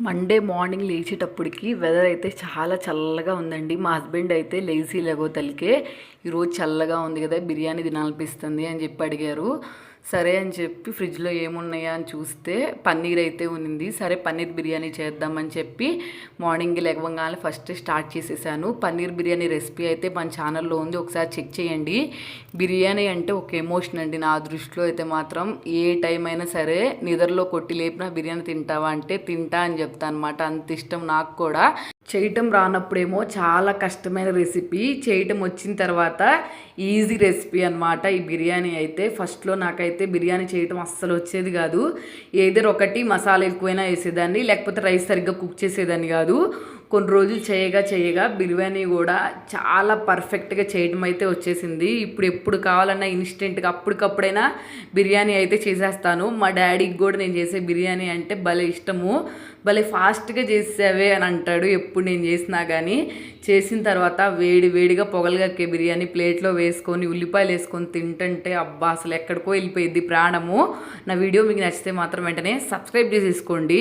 Monday morning లేచేటప్పటికి weather అయితే చాలా చల్లగా ఉందండి. మా హస్బెండ్ అయితే లేజీ లెగోతలకే ఈరోజు చల్లగా ఉంది కదా, బిర్యానీ తినాలనిపిస్తుంది అని చెప్పి అడిగారు. సరే అని చెప్పి ఫ్రిడ్జ్లో ఏమున్నాయా అని చూస్తే పన్నీర్ అయితే ఉంది. సరే పన్నీర్ బిర్యానీ చేద్దామని చెప్పి మార్నింగ్ లెగవంగానే ఫస్ట్ స్టార్ట్ చేసేసాను. పన్నీర్ బిర్యానీ రెసిపీ అయితే మన ఛానల్లో ఉంది, ఒకసారి చెక్ చేయండి. బిర్యానీ అంటే ఒక ఎమోషన్ అండి నా దృష్టిలో అయితే మాత్రం. ఏ టైం అయినా సరే నిద్రలో కొట్టి లేపినా బిర్యానీ తింటావా అంటే తింటా అని చెప్తాను అనమాట. అంత ఇష్టం నాకు కూడా. చేయటం రానప్పుడేమో చాలా కష్టమైన రెసిపీ, చేయటం వచ్చిన తర్వాత ఈజీ రెసిపీ అనమాట ఈ బిర్యానీ అయితే. ఫస్ట్లో నాకైతే బిర్యానీ చేయటం అస్సలు వచ్చేది కాదు. ఏదో ఒకటి మసాలా ఎక్కువైనా వేసేదాన్ని, లేకపోతే రైస్ సరిగ్గా కుక్ చేసేదాన్ని కాదు. కొన్ని రోజులు చేయగా బిర్యానీ కూడా చాలా పర్ఫెక్ట్గా చేయడం అయితే వచ్చేసింది. ఇప్పుడు ఎప్పుడు కావాలన్నా ఇన్స్టెంట్గా అప్పటికప్పుడైనా బిర్యానీ అయితే చేసేస్తాను. మా డాడీకి కూడా నేను చేసే బిర్యానీ అంటే భలే ఇష్టము. భలే ఫాస్ట్గా చేసావే అని అంటాడు ఎప్పుడు నేను చేసినా కానీ. చేసిన తర్వాత వేడిగా పొగలుగక్కే బిర్యానీ ప్లేట్లో వేసుకొని ఉల్లిపాయలు వేసుకొని తింటుంటే అబ్బా అసలు ఎక్కడికో వెళ్ళిపోయింది ప్రాణము. నా వీడియో మీకు నచ్చితే మాత్రం వెంటనే సబ్స్క్రైబ్ చేసేసుకోండి.